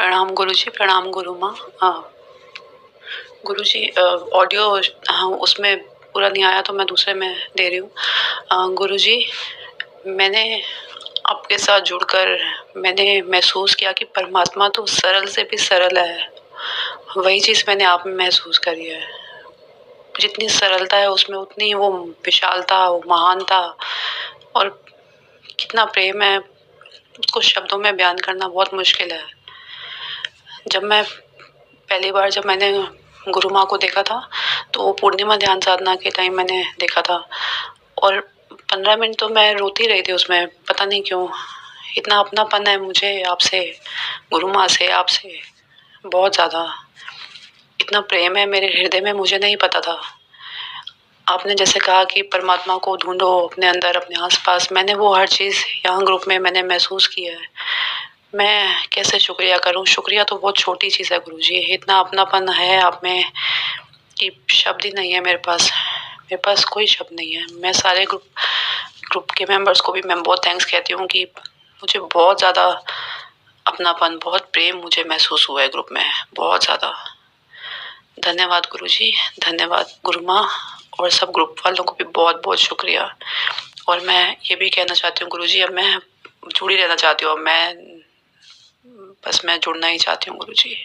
प्रणाम गुरुजी, प्रणाम गुरु माँ। गुरुजी, ऑडियो हाँ उसमें पूरा नहीं आया तो मैं दूसरे में दे रही हूँ। गुरुजी, मैंने आपके साथ जुड़कर मैंने महसूस किया कि परमात्मा तो सरल से भी सरल है। वही चीज़ मैंने आप में महसूस करी है। जितनी सरलता है उसमें उतनी वो विशालता, वो महानता और कितना प्रेम है, उसको शब्दों में बयान करना बहुत मुश्किल है। पहली बार जब मैंने गुरु माँ को देखा था तो वो पूर्णिमा ध्यान साधना के टाइम मैंने देखा था और 15 मिनट तो मैं रोती रही थी उसमें, पता नहीं क्यों। इतना अपनापन है मुझे आपसे, गुरु माँ से, आपसे बहुत ज़्यादा। इतना प्रेम है मेरे हृदय में, मुझे नहीं पता था। आपने जैसे कहा कि परमात्मा को ढूंढो अपने अंदर, अपने आसपास, मैंने वो हर चीज़ यहाँ ग्रुप में मैंने महसूस किया है। मैं कैसे शुक्रिया करूं? शुक्रिया तो बहुत छोटी चीज़ है गुरुजी। इतना अपनापन है आप में कि शब्द ही नहीं है मेरे पास। मेरे पास कोई शब्द नहीं है। मैं सारे ग्रुप के मेंबर्स को भी मैं बहुत थैंक्स कहती हूँ कि मुझे बहुत ज़्यादा अपनापन, बहुत प्रेम मुझे महसूस हुआ है ग्रुप में, बहुत ज़्यादा। धन्यवाद गुरुजी, धन्यवाद गुरु माँ, और सब ग्रुप वालों को भी बहुत बहुत शुक्रिया। और मैं ये भी कहना चाहती हूँ गुरुजी, अब मैं जुड़ी रहना चाहती हूँ। मैं जुड़ना ही चाहती हूँ गुरुजी।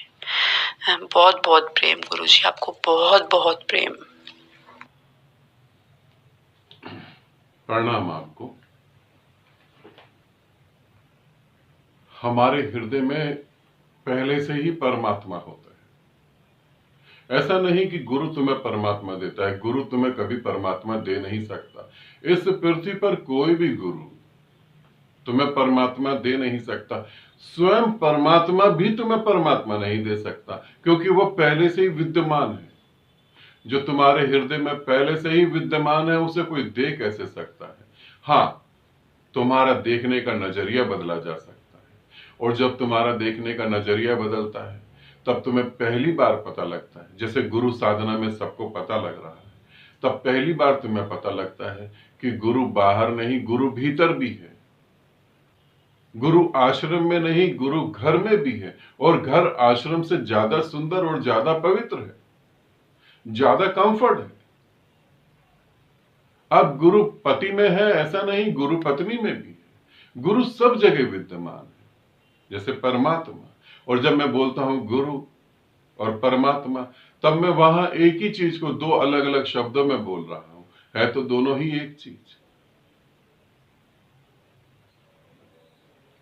बहुत बहुत प्रेम गुरुजी, आपको बहुत बहुत प्रेम। प्रणाम आपको। हमारे हृदय में पहले से ही परमात्मा होता है। ऐसा नहीं कि गुरु तुम्हें परमात्मा देता है, गुरु तुम्हें कभी परमात्मा दे नहीं सकता। इस पृथ्वी पर कोई भी गुरु तुम्हें परमात्मा दे नहीं सकता। स्वयं परमात्मा भी तुम्हें परमात्मा नहीं दे सकता, क्योंकि वो पहले से ही विद्यमान है। जो तुम्हारे हृदय में पहले से ही विद्यमान है, उसे कोई दे कैसे सकता है? हाँ, तुम्हारा देखने का नजरिया बदला जा सकता है, और जब तुम्हारा देखने का नजरिया बदलता है तब तुम्हें पहली बार पता लगता है, जैसे गुरु साधना में सबको पता लग रहा है, तब पहली बार तुम्हें पता लगता है कि गुरु बाहर नहीं, गुरु भीतर भी है। गुरु आश्रम में नहीं, गुरु घर में भी है, और घर आश्रम से ज्यादा सुंदर और ज्यादा पवित्र है, ज्यादा कंफर्ट है। अब गुरु पति में है ऐसा नहीं, गुरु पत्नी में भी है। गुरु सब जगह विद्यमान है, जैसे परमात्मा। और जब मैं बोलता हूं गुरु और परमात्मा, तब मैं वहां एक ही चीज को दो अलग अलग शब्दों में बोल रहा हूं, है तो दोनों ही एक चीज।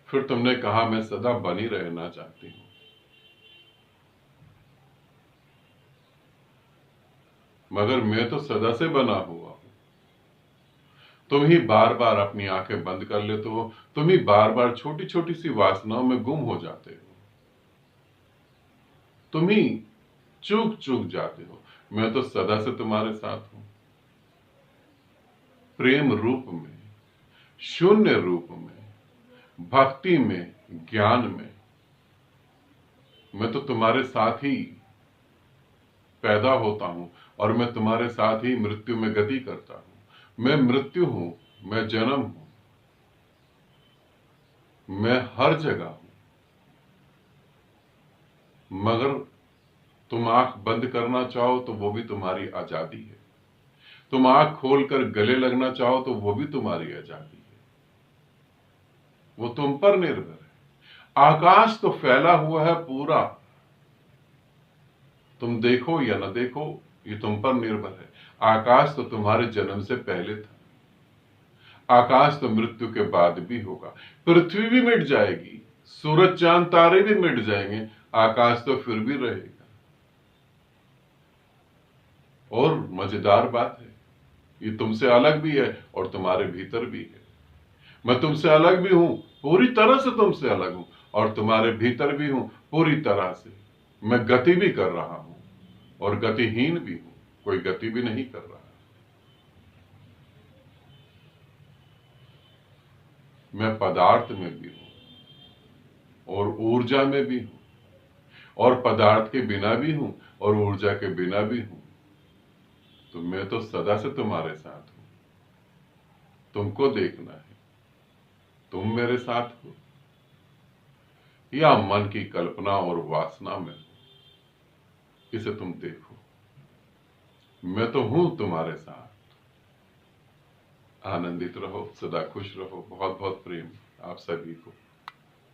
फिर तुमने कहा मैं सदा बनी रहना चाहती हूं। मगर मैं तो सदा से बना हुआ हूं। तुम ही बार बार अपनी आंखें बंद कर लेते हो, तुम ही बार बार छोटी छोटी सी वासनाओं में गुम हो जाते हो, तुम ही चूक चूक जाते हो। मैं तो सदा से तुम्हारे साथ हूं, प्रेम रूप में, शून्य रूप में, भक्ति में, ज्ञान में। मैं तो तुम्हारे साथ ही पैदा होता हूं, और मैं तुम्हारे साथ ही मृत्यु में गति करता हूं। मैं मृत्यु हूं, मैं जन्म हूं, मैं हर जगह हूं। मगर तुम आंख बंद करना चाहो तो वो भी तुम्हारी आजादी है, तुम आंख खोलकर गले लगना चाहो तो वो भी तुम्हारी आजादी है। वो तुम पर निर्भर है। आकाश तो फैला हुआ है पूरा, तुम देखो या न देखो, ये तुम पर निर्भर है। आकाश तो तुम्हारे जन्म से पहले था, आकाश तो मृत्यु के बाद भी होगा। पृथ्वी भी मिट जाएगी, सूरज चांद तारे भी मिट जाएंगे, आकाश तो फिर भी रहेगा। और मजेदार बात है, ये तुमसे अलग भी है और तुम्हारे भीतर भी है। मैं तुमसे अलग भी हूं, पूरी तरह से तुमसे अलग हूं, और तुम्हारे भीतर भी हूं पूरी तरह से। मैं गति भी कर रहा हूं और गतिहीन भी हूं, कोई गति भी नहीं कर रहा। मैं पदार्थ में भी हूं और ऊर्जा में भी हूं, और पदार्थ के बिना भी हूं और ऊर्जा के बिना भी हूं। तो मैं तो सदा से तुम्हारे साथ हूं। तुमको देखना है, तुम मेरे साथ हो। या मन की कल्पना और वासना में हो, इसे तुम देखो। मैं तो हूं तुम्हारे साथ। आनंदित रहो, सदा खुश रहो। बहुत बहुत प्रेम आप सभी को।